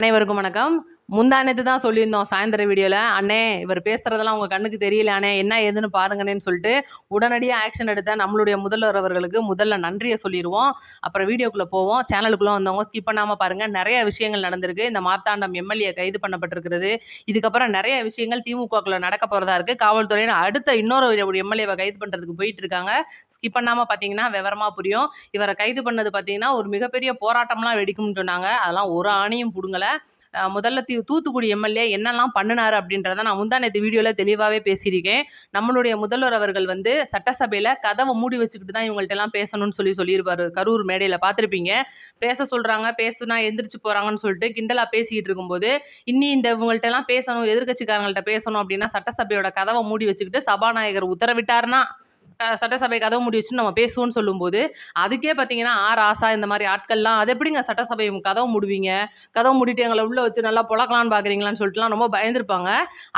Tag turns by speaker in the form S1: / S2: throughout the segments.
S1: அனைவருக்கும் வணக்கம். முந்தானேத்து தான் சொல்லியிருந்தோம் சாயந்தர வீடியோல. அண்ணே இவர் பேசுறதெல்லாம் உங்க கண்ணுக்கு தெரியல அண்ணே, என்ன ஏதுன்னு பாருங்கண்ணேன்னு சொல்லிட்டு உடனடியா ஆக்ஷன் எடுத்த நம்மளுடைய முதல்வர் அவர்களுக்கு முதல்ல நன்றிய சொல்லிருவோம். அப்புறம் வீடியோக்குள்ள போவோம். சேனலுக்குள்ள வந்தவங்க ஸ்கிப் பண்ணாம பாருங்க. நெறைய விஷயங்கள் நடந்திருக்கு. இந்த மார்த்தாண்டம் எம்எல்ஏ கைது பண்ணப்பட்டிருக்கிறது. இதுக்கப்புறம் நெறைய விஷயங்கள் திமுகக்குள்ள நடக்க போறதா இருக்கு. காவல்துறையினர் அடுத்த இன்னொரு எம்எல்ஏவை கைது பண்றதுக்கு போயிட்டு இருக்காங்க. ஸ்கிப் பண்ணாம பாத்தீங்கன்னா விவரமா புரியும். இவரை கைது பண்ணது பாத்தீங்கன்னா ஒரு மிகப்பெரிய போராட்டம்லாம் வெடிக்கும்னு சொன்னாங்க. அதெல்லாம் ஒரு ஆணியும் புடுங்கல. முதல்ல தூத்துக்குடி எம்எல்ஏ என்னெல்லாம் பண்ணினாரு அப்படின்றத நான் முந்தா நேற்று வீடியோவில் தெளிவாகவே பேசியிருக்கேன். நம்மளுடைய முதல்வர் அவர்கள் வந்து சட்டசபையில் கதவை மூடி வச்சுக்கிட்டு தான் இவங்கள்ட்ட எல்லாம் பேசணும்னு சொல்லியிருப்பாரு. கரூர் மேடையில் பார்த்துருப்பீங்க. பேச சொல்கிறாங்க, பேசுனா எந்திரிச்சு போகிறாங்கன்னு சொல்லிட்டு கிண்டலாக பேசிக்கிட்டு இருக்கும்போது, இந்த இவங்கள்ட்ட எல்லாம் பேசணும், எதிர்கட்சிக்காரங்கள்ட்ட பேசணும் அப்படின்னா சட்டசபையோட கதவை மூடி வச்சுக்கிட்டு சபாநாயகர் உத்தரவிட்டாருன்னா சட்டசபை கதவு மூடி வச்சு நம்ம பேசுவோம்னு சொல்லும்போது, அதுக்கே பார்த்தீங்கன்னா ராசா இந்த மாதிரி ஆட்கள்லாம் அது எப்படிங்க சட்டசபை கதவு மூடுவீங்க, கதவு மூடிட்டு எங்களை உள்ள வச்சு நல்லா பொழக்கலான்னு பார்க்குறீங்களான்னு சொல்லிட்டுலாம் ரொம்ப பயந்துருப்பாங்க.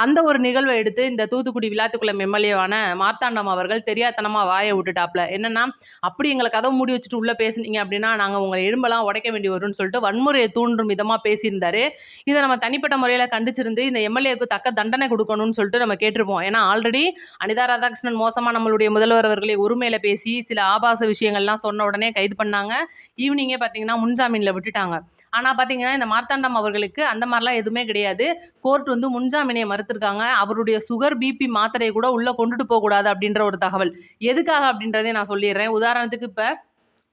S1: அந்த ஒரு நிகழ்வை எடுத்து இந்த தூத்துக்குடி விளாத்துக்குளம் எம்எல்ஏவான மார்த்தாண்டம் அவர்கள் தெரியாதனமாக வாயை விட்டுட்டாப்ல. என்னன்னா, அப்படி எங்களை கதவு மூடி வச்சுட்டு உள்ளே பேசுனீங்க அப்படின்னா நாங்கள் உங்களை எலும்பெல்லாம் உடைக்க வேண்டி வரும்னு சொல்லிட்டு வன்முறையை தூண்டும் விதமாக பேசியிருந்தாரு. இதை நம்ம தனிப்பட்ட முறையில் கண்டிச்சிருந்து இந்த எம்எல்ஏக்கு தக்க தண்டனை கொடுக்கணும்னு சொல்லிட்டு நம்ம கேட்டிருப்போம். ஏன்னா ஆல்ரெடி அனிதா ராதாகிருஷ்ணன் மோசமாக நம்மளுடைய முதல்வர் அவர்களை ஒருமையில பேசி சில ஆபாச விஷயங்கள்லாம் சொன்ன உடனே கைது பண்ணாங்க. ஈவினிங்கே பார்த்தீங்கன்னா முன்ஜாமீனில் விட்டுட்டாங்க. ஆனால் பார்த்தீங்கன்னா இந்த மார்த்தாண்டம் அவர்களுக்கு அந்த மாதிரிலாம் எதுவுமே கிடையாது. கோர்ட் வந்து முன்ஜாமீனை மறுத்திருக்காங்க. அவருடைய சுகர் பிபி மாத்திரையை கூட உள்ளே கொண்டுட்டு போகக்கூடாது அப்படின்ற ஒரு தகவல். எதுக்காக அப்படின்றதே நான் சொல்லிடுறேன். உதாரணத்துக்கு இப்போ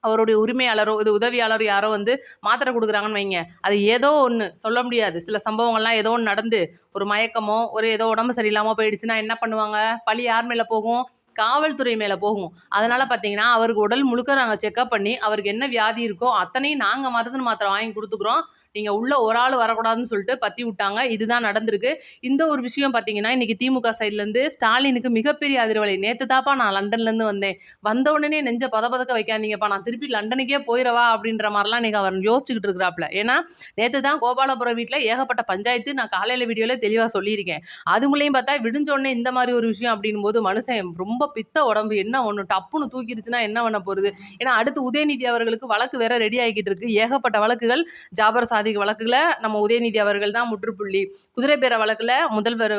S1: அவருடைய உரிமையாளரோ இது உதவியாளரோ யாரோ வந்து மாத்திரை கொடுக்குறாங்கன்னு வைங்க, அது ஏதோ ஒன்று சொல்ல முடியாது. சில சம்பவங்கள்லாம் ஏதோ ஒன்று நடந்து ஒரு மயக்கமோ ஒரு ஏதோ உடம்பு சரியில்லாமல் போயிடுச்சுன்னா என்ன பண்ணுவாங்க? பழி யார் மேலே போகும்? காவல்துறை மேலே போகும். அதனால பார்த்தீங்கன்னா அவருக்கு உடல் முழுக்க நாங்கள் செக்அப் பண்ணி அவருக்கு என்ன வியாதி இருக்கோ அத்தனையும் நாங்கள் மருந்து மாத்திரை வாங்கி கொடுத்துக்குறோம். நீங்கள் உள்ள ஒரு ஆள் வரக்கூடாதுன்னு சொல்லிட்டு பற்றி விட்டாங்க. இதுதான் நடந்திருக்கு. இந்த ஒரு விஷயம் பார்த்தீங்கன்னா இன்னைக்கு திமுக சைட்லேருந்து ஸ்டாலினுக்கு மிகப்பெரிய அதிர்வலை. நேற்று தாப்பா நான் லண்டன்லேருந்து வந்தேன், வந்த உடனே நெஞ்ச பதப்பதக்க வைக்காதீங்கப்பா, நான் திருப்பி லண்டனுக்கே போயிடவா அப்படின்ற மாதிரிலாம் இன்னைக்கு அவர் யோசிச்சுக்கிட்டு இருக்கிறாப்ல. ஏன்னா நேற்று தான் கோபாலபுரம் வீட்டில் ஏகப்பட்ட பஞ்சாயத்து நான் காலையில் வீடியோவில் தெளிவாக சொல்லியிருக்கேன். அதுங்களையும் பார்த்தா விடிஞ்சோடனே இந்த மாதிரி ஒரு விஷயம் அப்படின் போது மனுஷன் ரொம்ப பித்த உடம்பு என்ன ஒன்று டப்புன்னு தூக்கிடுச்சுன்னா என்ன பண்ண போகிறது? ஏன்னா அடுத்து உதயநிதி அவர்களுக்கு வழக்கு வேற ரெடி ஆகிக்கிட்டு இருக்கு. ஏகப்பட்ட வழக்குகள். ஜாபர் சாதிக் வழக்குல நம்ம உதயநிதி அவர்கள் தான் முற்றுப்புள்ளி. குதிரைப்பேர வழக்குல முதல்வர்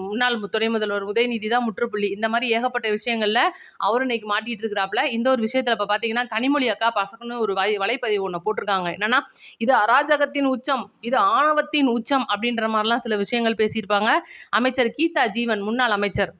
S1: முன்னாள் துணை முதல்வர் உதயநிதி தான் முற்றுப்புள்ளி. இந்த மாதிரி ஏகப்பட்ட விஷயங்கள்ல அவரும் இன்னைக்கு மாட்டிட்டு இருக்கிறாப்ல. இந்த ஒரு விஷயத்துல இப்ப பாத்தீங்கன்னா கனிமொழி அக்கா பசங்கன்னு ஒரு வலைப்பதிவு ஒண்ணு போட்டிருக்காங்க. என்னன்னா, இது அராஜகத்தின் உச்சம், இது ஆணவத்தின் உச்சம் அப்படின்ற மாதிரிலாம் சில விஷயங்கள் பேசியிருப்பாங்க. அமைச்சர் கீதா ஜீவன் முன்னாள் அமைச்சர்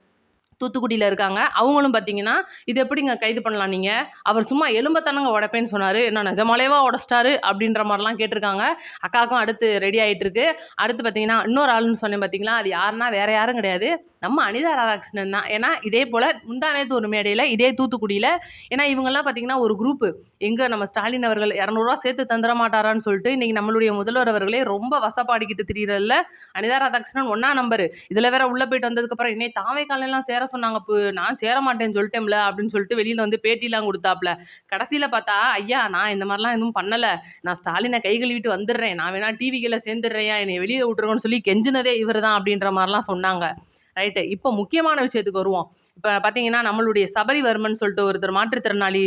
S1: தூத்துக்குடியில் இருக்காங்க. அவங்களும் பார்த்தீங்கன்னா இது எப்படிங்க கைது பண்ணலாம் நீங்கள், அவர் சும்மா எலும்பத்தனங்க உடைப்பேன்னு சொன்னார், என்ன நிஜமாலேவா உடச்சிட்டாரு அப்படின்ற மாதிரிலாம் கேட்டிருக்காங்க. அக்காவுக்கும் அடுத்து ரெடி ஆகிட்டு இருக்கு. அடுத்து பார்த்தீங்கன்னா இன்னொரு ஆளுன்னு சொன்னேன் பார்த்தீங்களா, அது யாருன்னா வேற யாரும் கிடையாது, நம்ம அனிதா ராதாகிருஷ்ணன் தான். ஏன்னா இதே போல் முந்தானேத்து ஒரு மேடையில் இதே தூத்துக்குடியில், ஏன்னா இவங்கெல்லாம் பார்த்தீங்கன்னா ஒரு குரூப்பு, எங்கே நம்ம ஸ்டாலின் அவர்கள் 200 சேர்த்து தந்துட மாட்டாரான்னு சொல்லிட்டு இன்றைக்கி நம்மளுடைய முதல்வர் அவர்களே ரொம்ப வசப்பாடிக்கிட்டு திரியிறதில்ல அனிதா ராதாகிருஷ்ணன் 1ஆம் நம்பர். இதில் வேற உள்ளே போயிட்டு வந்ததுக்கப்புறம் இன்னே தாவே காலையெல்லாம் சேர சொன்னாங்க, நான் சேர மாட்டேன்னு சொல்லிட்டேன்ல அப்படின்னு சொல்லிட்டு வெளியில் வந்து பேட்டிலாம் கொடுத்தாப்புல. கடைசியில் பார்த்தா, ஐயா நான் இந்த மாதிரிலாம் எதுவும் பண்ணலை, நான் ஸ்டாலினை கை கழுவிட்டு வந்துடுறேன், நான் வேணா டிவிக்கில் சேர்ந்துடுறேன், என்னை வெளியே விட்டுருங்கன்னு சொல்லி கெஞ்சினதே இவர் தான் அப்படின்ற மாதிரிலாம் சொன்னாங்க. ரைட்டு. இப்போ முக்கியமான விஷயத்துக்கு வருவோம். இப்போ பார்த்தீங்கன்னா நம்மளுடைய சபரிவர்மன் சொல்லிட்டு ஒருத்தர் மாற்றுத்திறனாளி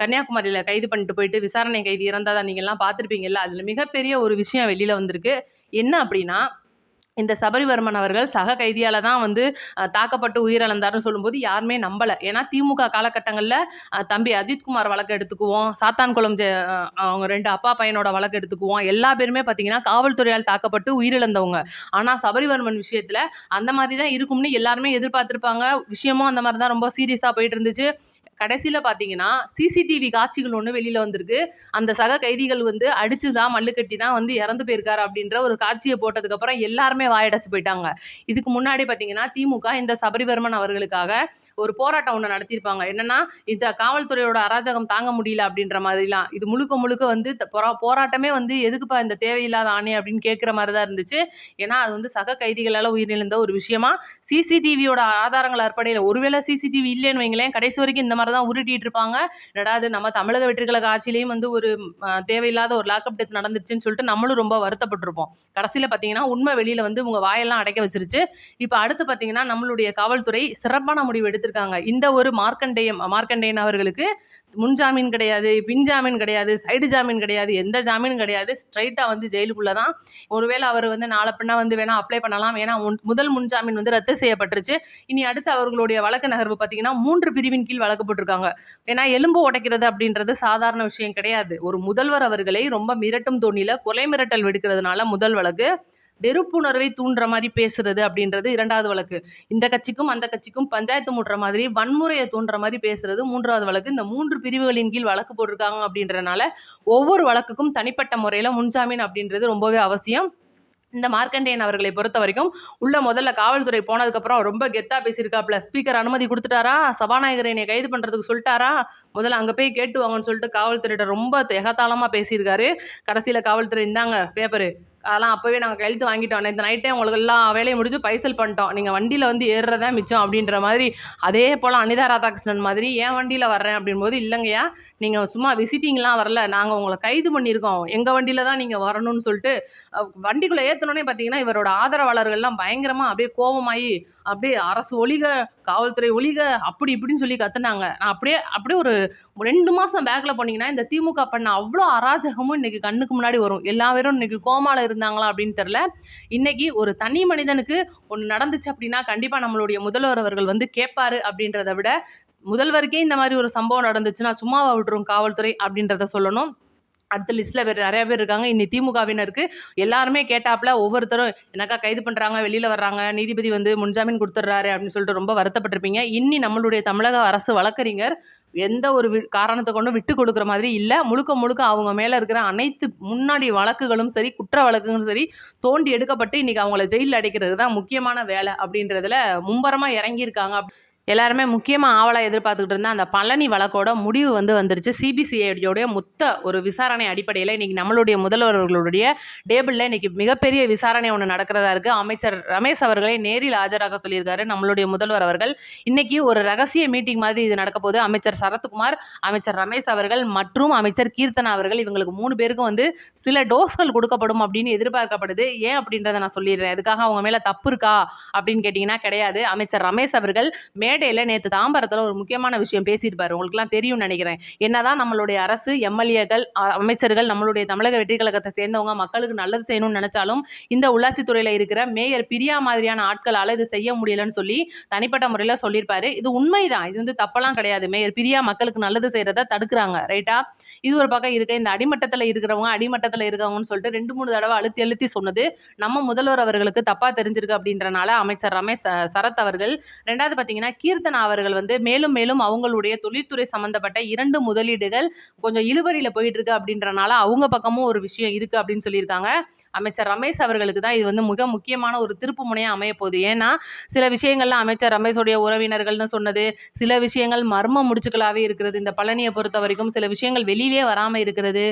S1: கன்னியாகுமரியில் கைது பண்ணிட்டு போயிட்டு விசாரணை கைதி இறந்ததா நீங்கள்லாம் பார்த்துருப்பீங்கல்ல. அதில் மிகப்பெரிய ஒரு விஷயம் வெளியில் வந்திருக்கு. என்ன அப்படின்னா, இந்த சபரிவர்மன் அவர்கள் சக கைதியால் தான் வந்து தாக்கப்பட்டு உயிரிழந்தார்னு சொல்லும்போது யாருமே நம்பலை. ஏன்னா திமுக காலகட்டங்களில் தம்பி அஜித்குமார் வழக்கு எடுத்துக்குவோம், சாத்தான்குளம் அவங்க 2 அப்பா பையனோட வழக்கு எடுத்துக்குவோம், எல்லா பேருமே பார்த்தீங்கன்னா காவல்துறையால் தாக்கப்பட்டு உயிரிழந்தவங்க. ஆனால் சபரிவர்மன் விஷயத்தில் அந்த மாதிரி தான் இருக்கும்னு எல்லாருமே எதிர்பார்த்துருப்பாங்க. விஷயமும் அந்த மாதிரி தான் ரொம்ப சீரியஸாக போயிட்டு இருந்துச்சு. கடைசியில் பார்த்தீங்கன்னா சிசிடிவி காட்சிகள் ஒன்று வெளியில் வந்திருக்கு. அந்த சக கைதிகள் வந்து அடித்து தான் மல்லு கட்டி தான் வந்து இறந்து போயிருக்காரு அப்படின்ற ஒரு காட்சியை போட்டதுக்கப்புறம் எல்லாருமே வாயடைச்சு போயிட்டாங்க. இதுக்கு முன்னாடி பார்த்தீங்கன்னா திமுக இந்த சபரிவர்மன் அவர்களுக்காக ஒரு போராட்டம் ஒன்று நடத்தியிருப்பாங்க. என்னன்னா, இந்த காவல்துறையோட அராஜகம் தாங்க முடியல அப்படின்ற மாதிரிலாம். இது முழுக்க வந்து போராட்டமே வந்து எதுக்குப்பா இந்த தேவையில்லாத ஆணை அப்படின்னு கேட்குற மாதிரி தான் இருந்துச்சு. ஏன்னா அது வந்து சக கைதிகளால் உயிரிழந்த ஒரு விஷயமா சிசிடிவியோட ஆதாரங்கள் அடிப்படையில், ஒருவேளை சிசிடிவி இல்லைன்னு வைங்களேன், கடைசி வரைக்கும் இந்த மாதிரி தான் உருட்டிட்டு இருப்பாங்க. என்னடாது நம்ம தமிழக வெற்றிக்கழக ஆட்சியிலையும் வந்து ஒரு தேவையில்லாத ஒரு லாக்அப் டெத் நடந்துருச்சுன்னு சொல்லிட்டு நம்மளும் ரொம்ப வருத்தப்பட்டிருப்போம். கடைசியில் பார்த்தீங்கன்னா உண்மை வெளியில் வந்து உங்கள் வாயெல்லாம் அடைக்க வச்சிருச்சு. இப்போ அடுத்து பார்த்தீங்கன்னா நம்மளுடைய காவல்துறை சிறப்பான முடிவு எடுத்திருக்காங்க. இந்த ஒரு மார்க்கண்டேயன் அவர்களுக்கு முன் ஜாமீன் கிடையாது, பின் ஜாமீன் கிடையாது, சைடு ஜாமீன் கிடையாது, எந்த ஜாமீனும் கிடையாது. ஸ்ட்ரைட்டாக வந்து ஜெயிலுக்குள்ளே தான். ஒருவேளை அவர் வந்து நாளை பின்னா வந்து வேணால் அப்ளை பண்ணலாம். ஏன்னா முதல் முன் ஜாமீன் வந்து ரத்து செய்யப்பட்டுருச்சு. இனி அடுத்து அவர்களுடைய வழக்கு நகர்வு பார்த்தீங்கன்னா 3 பிரிவின் கீழ் வழக்கு போட்டிருக்காங்க. ஏன்னா எலும்பு உடைக்கிறது அப்படின்றது சாதாரண விஷயம் கிடையாது. ஒரு முதல்வர் அவர்களை ரொம்ப மிரட்டும் தோணியில் கொலை மிரட்டல் விடுக்கிறதுனால முதல் வழக்கு, வெறுப்புணர்வை தூண்டுற மாதிரி பேசுறது அப்படின்றது 2வது வழக்கு, இந்த கட்சிக்கும் அந்த கட்சிக்கும் பஞ்சாயத்து மூட்டுற மாதிரி வன்முறையை தூண்டுற மாதிரி பேசுறது 3வது வழக்கு. இந்த 3 பிரிவுகளின் கீழ் வழக்கு போட்டிருக்காங்க அப்படின்றனால ஒவ்வொரு வழக்குக்கும் தனிப்பட்ட முறையில் முன்ஜாமீன் அப்படின்றது ரொம்பவே அவசியம். இந்த மார்க்கண்டேயன் அவர்களை பொறுத்த வரைக்கும் முதல்ல காவல்துறை போனதுக்கப்புறம் ரொம்ப கெத்தாக பேசியிருக்காப்புல. ஸ்பீக்கர் அனுமதி கொடுத்துட்டாரா, சபாநாயகரை என்னை கைது பண்ணுறதுக்கு சொல்லிட்டாரா, முதல்ல அங்கே போய் கேட்டு வாங்கன்னு சொல்லிட்டு காவல்துறையிட்ட ரொம்ப எகத்தாளமாக பேசியிருக்காரு. கடைசியில் காவல்துறை இந்தாங்க பேப்பரு, அதெல்லாம் அப்போவே நாங்கள் கையெழுத்து வாங்கிட்டோம், நேற்று நைட்டே உங்களுக்கு எல்லாம் வேலையை முடிஞ்சு பைசல் பண்ணிட்டோம், நீங்கள் வண்டியில் வந்து ஏறுறதா மிச்சம் அப்படின்ற மாதிரி. அதே போல் அனிதா ராதாகிருஷ்ணன் மாதிரி என் வண்டியில் வர்றேன் அப்படின்போது, இல்லைங்கய்யா நீங்கள் சும்மா விசிட்டிங்லாம் வரல, நாங்கள் உங்களை கைது பண்ணியிருக்கோம், எங்கள் வண்டியில் தான் நீங்கள் வரணும்னு சொல்லிட்டு வண்டிக்குள்ளே ஏற்றணுன்னே பார்த்தீங்கன்னா இவரோட ஆதரவாளர்கள்லாம் பயங்கரமாக அப்படியே கோபமாகி அப்படியே அரசு ஒழிக, காவல்துறை ஒழிக, அப்படி இப்படின்னு சொல்லி கத்துனாங்க. நான் அப்படியே ஒரு 2 மாதம் பேக்கில் போனீங்கன்னா இந்த திமுக பண்ண அவ்வளோ அராஜகமும் இன்றைக்கி கண்ணுக்கு முன்னாடி வரும். எல்லா பேரும் இன்றைக்கி கோமாவில் இருந்தாங்களா அப்படின்னு தெரில. இன்னைக்கு ஒரு தனி மனிதனுக்கு ஒன்று நடந்துச்சு அப்படின்னா கண்டிப்பாக நம்மளுடைய முதல்வர் அவர்கள் வந்து கேட்பாரு. அப்படின்றத விட முதல்வருக்கே இந்த மாதிரி ஒரு சம்பவம் நடந்துச்சுன்னா சும்மாவா விட்டுரும் காவல்துறை அப்படின்றத சொல்லணும். அடுத்த லிஸ்ட்டில் நிறையா பேர் இருக்காங்க. இன்னி திமுகவினருக்கு எல்லாருமே கேட்டாப்புல ஒவ்வொருத்தரும் எனக்கா கைது பண்ணுறாங்க, வெளியில் வர்றாங்க, நீதிபதி வந்து முன்ஜாமீன் கொடுத்துட்றாரு அப்படின்னு சொல்லிட்டு ரொம்ப வருத்தப்பட்டிருப்பீங்க. இன்னி நம்மளுடைய தமிழக அரசு வழக்கறிஞர் எந்த ஒரு காரணத்தை கொண்டும் விட்டு கொடுக்குற மாதிரி இல்லை. முழுக்க முழுக்க அவங்க மேலே இருக்கிற அனைத்து முன்னாடி வழக்குகளும் சரி, குற்ற வழக்குகளும் சரி தோண்டி எடுக்கப்பட்டு இன்றைக்கி அவங்கள ஜெயிலில் அடைக்கிறது தான் முக்கியமான வேலை அப்படின்றதுல மும்பரமாக இறங்கியிருக்காங்க. எல்லாருமே முக்கியமாக ஆவலாக எதிர்பார்த்துக்கிட்டு இருந்தால் அந்த பழனி வழக்கோட முடிவு வந்துருச்சு. சிபிசிஐடியோடைய மொத்த ஒரு விசாரணை அடிப்படையில் இன்றைக்கி நம்மளுடைய முதல்வர்களுடைய டேபிளில் இன்றைக்கி மிகப்பெரிய விசாரணை ஒன்று நடக்கிறதா இருக்குது. அமைச்சர் ரமேஷ் அவர்களை நேரில் ஆஜராக சொல்லியிருக்காரு நம்மளுடைய முதல்வர் அவர்கள். இன்றைக்கி ஒரு ரகசிய மீட்டிங் மாதிரி இது நடக்க போது. அமைச்சர் சரத்குமார், அமைச்சர் ரமேஷ் அவர்கள் மற்றும் அமைச்சர் கீர்த்தனா அவர்கள், இவங்களுக்கு 3 பேருக்கும் வந்து சில டோஸ்கள் கொடுக்கப்படும் அப்படின்னு எதிர்பார்க்கப்படுது. ஏன் அப்படின்றத நான் சொல்லிடுறேன். அதுக்காக அவங்க மேலே தப்பு இருக்கா அப்படின்னு கேட்டிங்கன்னா கிடையாது. அமைச்சர் ரமேஷ் அவர்கள் மேடையில் நேற்று தாம்பரத்தில் ஒரு முக்கியமான விஷயம் பேசியிருப்பார். உங்களுக்குலாம் தெரியும்னு நினைக்கிறேன். என்னதான் நம்மளுடைய அரசு, எம்எல்ஏக்கள், அமைச்சர்கள் நம்மளுடைய தமிழக வெற்றி கழகத்தை சேர்ந்தவங்க மக்களுக்கு நல்லது செய்யணும்னு நினைச்சாலும் இந்த உள்ளாட்சித்துறையில் இருக்கிற மேயர் பிரியா மாதிரியான ஆட்களால் இது செய்ய முடியலன்னு சொல்லி தனிப்பட்ட முறையில் சொல்லியிருப்பாரு. இது உண்மைதான், இது வந்து தப்பெல்லாம் கிடையாது. மேயர் பிரியா மக்களுக்கு நல்லது செய்கிறத தடுக்கிறாங்க, ரைட்டா? இது ஒரு பக்கம் இருக்க, இந்த அடிமட்டத்தில் இருக்கிறவங்கன்னு சொல்லிட்டு 2-3 தடவை அழுத்தி சொன்னது நம்ம முதல்வர் அவர்களுக்கு தப்பாக தெரிஞ்சிருக்கு அப்படின்றனால அமைச்சர் ரமேஷ் சரத் அவர்கள். 2வது பார்த்தீங்கன்னா கீர்த்தனா அவர்கள் வந்து மேலும் அவங்களுடைய தொழில்துறை சம்பந்தப்பட்ட 2 முதலீடுகள் கொஞ்சம் இழுபறியில் போயிட்டு இருக்கு அப்படின்றனால அவங்க பக்கமும் ஒரு விஷயம் இருக்கு அப்படின்னு சொல்லியிருக்காங்க. அமைச்சர் ரமேஷ் அவர்களுக்கு தான் இது வந்து மிக முக்கியமான ஒரு திருப்பு முனையாக அமைய போகுது. ஏன்னா சில விஷயங்கள்லாம் அமைச்சர் ரமேஷோடைய உறவினர்கள்னு சொன்னது, சில விஷயங்கள் மர்ம முடிச்சுக்களாகவே இருக்கிறது. இந்த பழனியை பொறுத்த வரைக்கும் சில விஷயங்கள் வெளியிலே வராமல் இருக்கிறது.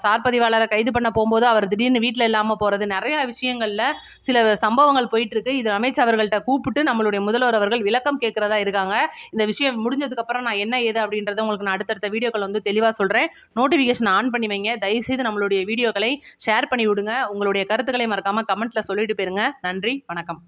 S1: சார்பதிவாளரை கைது பண்ண போகும்போது அவர் திடீர்னு வீட்டில் இல்லாமல் போகிறது, நிறைய விஷயங்களில் சில சம்பவங்கள் போயிட்டு இருக்கு. இது ரமேஷ் அவர்கள்ட்ட கூப்பிட்டு நம்மளுடைய முதல்வர் அவர்கள் விளக்கம் கேட்கறதா இருக்காங்க. இந்த விஷயம் முடிஞ்சதுக்கப்புறம் நான் என்ன ஏது அப்படின்றத உங்களுக்கு நான் அடுத்தடுத்த வீடியோக்கள் வந்து தெளிவாக சொல்கிறேன். நோட்டிஃபிகேஷன் ஆன் பண்ணி வைங்க. தயவுசெய்து நம்மளுடைய வீடியோக்களை ஷேர் பண்ணி விடுங்க. உங்களுடைய கருத்துக்களை மறக்காமல் கமெண்ட்டில் சொல்லிட்டு போயிருங்க. நன்றி, வணக்கம்.